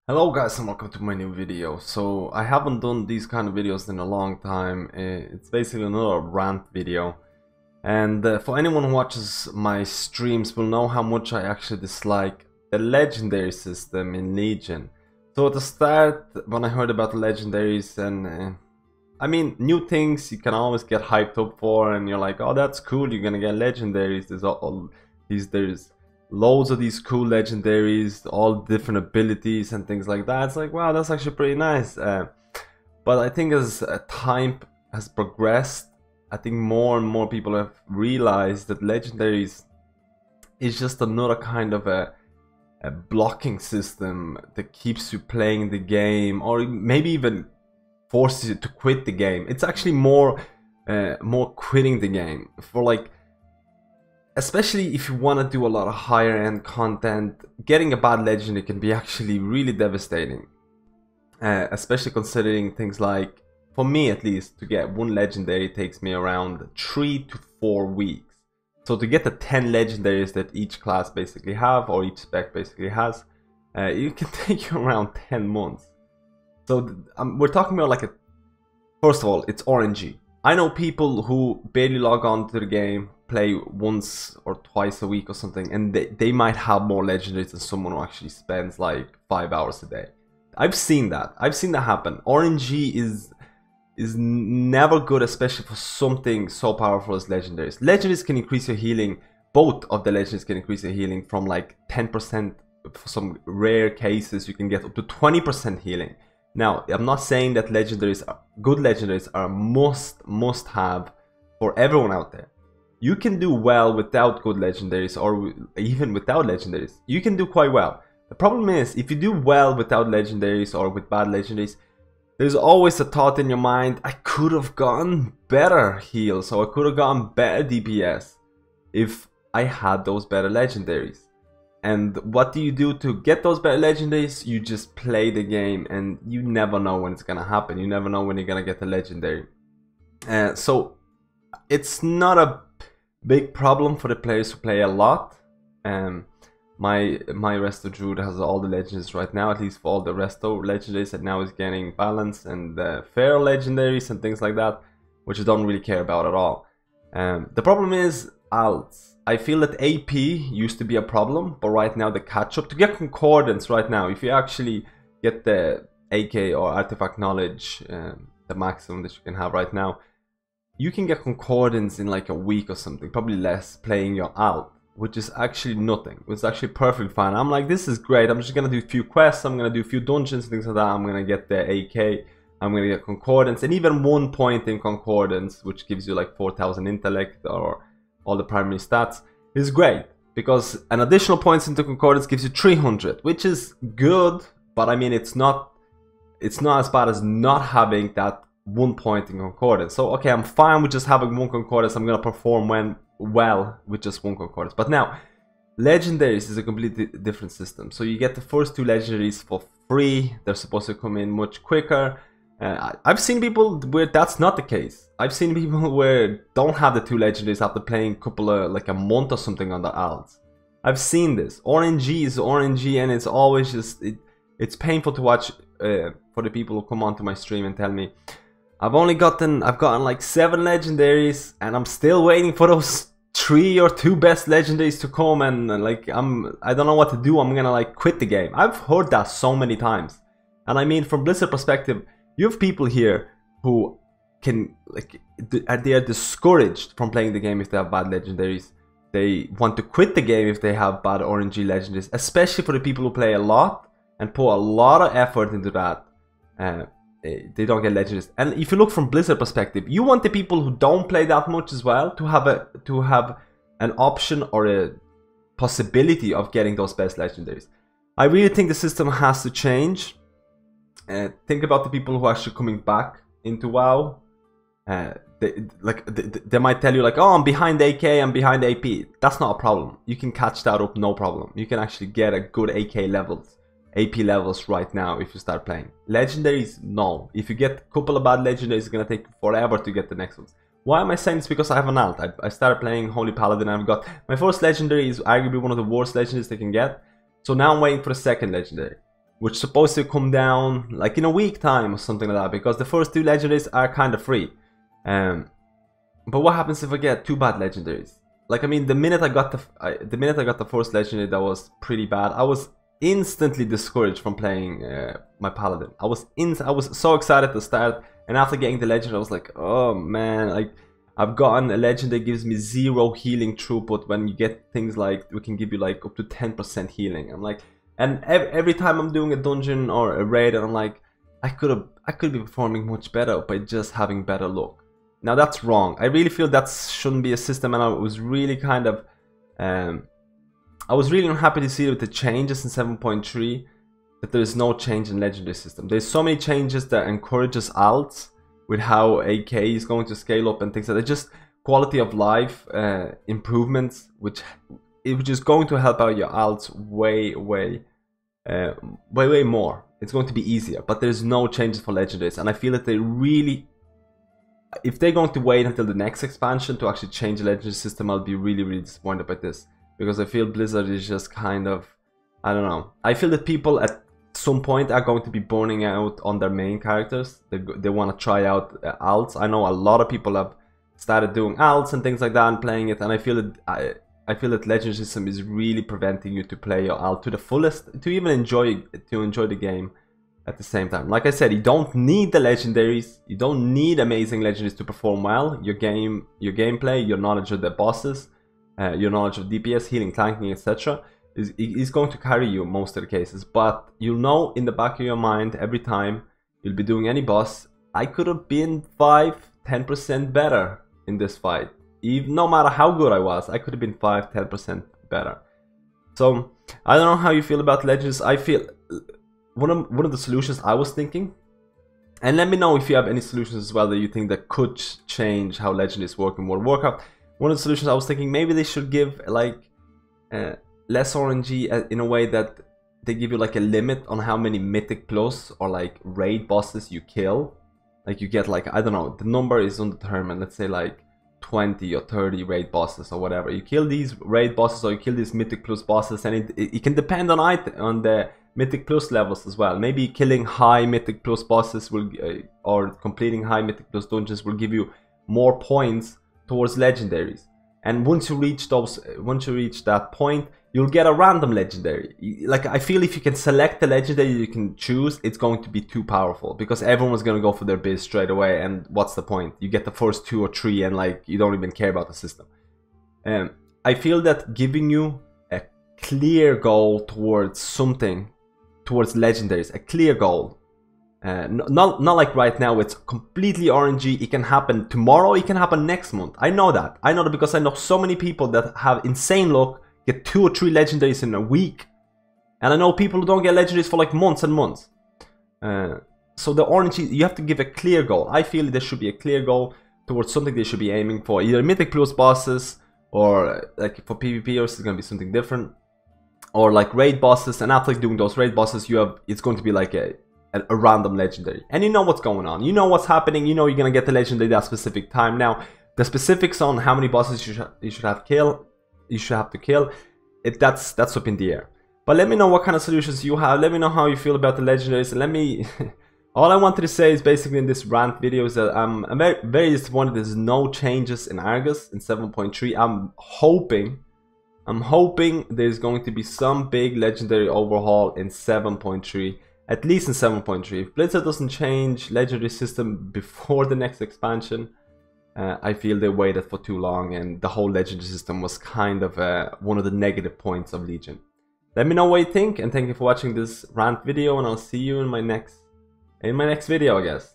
Hello guys and welcome to my new video. So I haven't done these kind of videos in a long time. It's basically another rant video. And for anyone who watches my streams will know how much I actually dislike the legendary system in Legion. So at the start, when I heard about the legendaries and I mean, new things you can always get hyped up for, and you're like, oh, that's cool, you're gonna get legendaries. There's loads of these cool legendaries, all different abilities and things like that. It's like, wow, that's actually pretty nice. But I think as time has progressed, I think more and more people have realized that legendaries is just another kind of a blocking system that keeps you playing the game, or maybe even forces you to quit the game. It's actually more quitting the game for, like, especially if you want to do a lot of higher end content. Getting a bad legendary can be actually really devastating, especially considering things like, for me at least, to get one legendary takes me around 3 to 4 weeks. So to get the 10 legendaries that each class basically have, or each spec basically has, it can take you around 10 months. So we're talking about, like, first of all, it's RNG. I know people who barely log on to the game, play once or twice a week or something, and they might have more legendaries than someone who actually spends like 5 hours a day. I've seen that happen. RNG is never good, especially for something so powerful as legendaries. Legendaries can increase your healing. Both of the legendaries can increase your healing from like 10%. For some rare cases you can get up to 20% healing. Now, I'm not saying that good legendaries are must have for everyone out there. You can do well without good legendaries, or even without legendaries. You can do quite well. The problem is, if you do well without legendaries or with bad legendaries, there's always a thought in your mind, I could have gotten better heals, or I could have gotten better DPS if I had those better legendaries. And what do you do to get those better legendaries? You just play the game, and you never know when it's gonna happen. You never know when you're gonna get the legendary. So it's not a big problem for the players who play a lot. My Resto Druid has all the legendaries right now, at least for all the Resto legendaries, and now is getting balance and fair legendaries and things like that, which I don't really care about at all. The problem is alts. I feel that AP used to be a problem, but right now the catch-up to get concordance right now, if you actually get the AK or artifact knowledge, the maximum that you can have right now, you can get concordance in like a week or something, probably less, playing your alt, which is actually nothing. It's actually perfectly fine. I'm like, this is great. I'm just gonna do a few quests, I'm gonna do a few dungeons, things like that. I'm gonna get the AK, I'm gonna get concordance, and even 1 point in concordance, which gives you like 4,000 intellect or all the primary stats, is great, because an additional points into concordance gives you 300, which is good, but I mean, it's not as bad as not having that 1 point in concordance. So okay, I'm fine with just having 1 concordance. I'm gonna perform well with just 1 concordance. But now, legendaries is a completely different system. So you get the first 2 legendaries for free. They're supposed to come in much quicker. I've seen people where that's not the case. I've seen people where don't have the 2 legendaries after playing like a month or something on the alts. I've seen this. RNG is RNG, and it's always just it's painful to watch for the people who come onto my stream and tell me, I've gotten like 7 legendaries, and I'm still waiting for those 3 or 2 best legendaries to come, and like I don't know what to do. I'm gonna like quit the game. I've heard that so many times, and I mean, from Blizzard perspective, you have people here who can, like, they are discouraged from playing the game if they have bad legendaries. They want to quit the game if they have bad RNG legendaries, especially for the people who play a lot and put a lot of effort into that. They don't get legendaries. And if you look from Blizzard perspective, you want the people who don't play that much as well to have an option or a possibility of getting those best legendaries. I really think the system has to change. Think about the people who are actually coming back into WoW. They might tell you like, oh, I'm behind AK, I'm behind AP. That's not a problem. You can catch that up, no problem. You can actually get a good AK levels right now if you start playing. Legendaries, no. If you get a couple of bad legendaries, it's gonna take forever to get the next ones. Why am I saying this? Because I have an alt. I started playing Holy Paladin, and I've got my first legendary is arguably one of the worst legendaries they can get. So now I'm waiting for the second legendary. which is supposed to come down like in a week time or something like that, because the first 2 legendaries are kind of free. But what happens if I get 2 bad legendaries? Like, I mean, the minute I got the first legendary that was pretty bad, I was instantly discouraged from playing my paladin. I was so excited to start, and after getting the legend, I was like, oh man, like I've gotten a legend that gives me 0 healing throughput. When you get things like, we can give you like up to 10% healing. I'm like, and every time I'm doing a dungeon or a raid, and I'm like, I could be performing much better by just having better luck. Now that's wrong. I really feel that shouldn't be a system, and I was really kind of I was really unhappy to see with the changes in 7.3 that there is no change in legendary system. There's so many changes that encourages alts with how AK is going to scale up and things like that. Just quality of life improvements, which is going to help out your alts way more. It's going to be easier, but there's no changes for legendaries, and I feel that they really, if they're going to wait until the next expansion to actually change the legendary system, I'll be really disappointed by this, because I feel Blizzard is just kind of, I don't know. I feel that people at some point are going to be burning out on their main characters. They want to try out alts. I know a lot of people have started doing alts and things like that and playing it, and I feel that I feel that legendary system is really preventing you to play your alt to the fullest, to even enjoy the game at the same time. Like I said, you don't need the legendaries. You don't need amazing legendaries to perform well. Your gameplay, your knowledge of the bosses, your knowledge of DPS, healing, tanking, etc. is going to carry you in most of the cases. But you'll know in the back of your mind every time you'll be doing any boss, I could have been 5-10% better in this fight. Even no matter how good I was, I could have been 5-10% better. So I don't know how you feel about legends. I feel one of the solutions I was thinking, and let me know if you have any solutions as well that you think that could change how legend is working in World of Warcraft. One of the solutions I was thinking, maybe they should give like less RNG in a way that they give you like a limit on how many Mythic Plus or like raid bosses you kill. Like you get like, I don't know, the number is undetermined, let's say like 20 or 30 raid bosses or whatever. You kill these raid bosses or you kill these Mythic Plus bosses, and it can depend on the Mythic Plus levels as well. Maybe killing high Mythic Plus bosses will or completing high Mythic Plus dungeons will give you more points towards legendaries. And once you reach that point, you'll get a random legendary. Like, I feel if you can select the legendary you can choose, it's going to be too powerful, because everyone's going to go for their biz straight away, and what's the point? You get the first 2 or 3 and like you don't even care about the system. I feel that giving you a clear goal towards something, towards legendaries, a clear goal, not like right now it's completely RNG. It can happen tomorrow, it can happen next month. I know that because I know so many people that have insane luck, get 2 or 3 legendaries in a week, and I know people who don't get legendaries for like months and months. So the RNG, you have to give a clear goal. I feel there should be a clear goal towards something they should be aiming for, either Mythic Plus bosses, or like for PvPers it's gonna be something different, or like raid bosses. And after doing those raid bosses, it's going to be like a random legendary, and you know what's going on, you know what's happening, you know you're gonna get the legendary that specific time. Now the specifics on how many bosses you should have to kill, that's up in the air. But let me know what kind of solutions you have. Let me know how you feel about the legendaries, and let me all I wanted to say is basically in this rant video is that I'm very disappointed there's no changes in Argus in 7.3. I'm hoping there's going to be some big legendary overhaul in 7.3. At least in 7.3. If Blizzard doesn't change legendary system before the next expansion, I feel they waited for too long, and the whole legendary system was kind of one of the negative points of Legion. Let me know what you think, and thank you for watching this rant video, and I'll see you in my next video, I guess.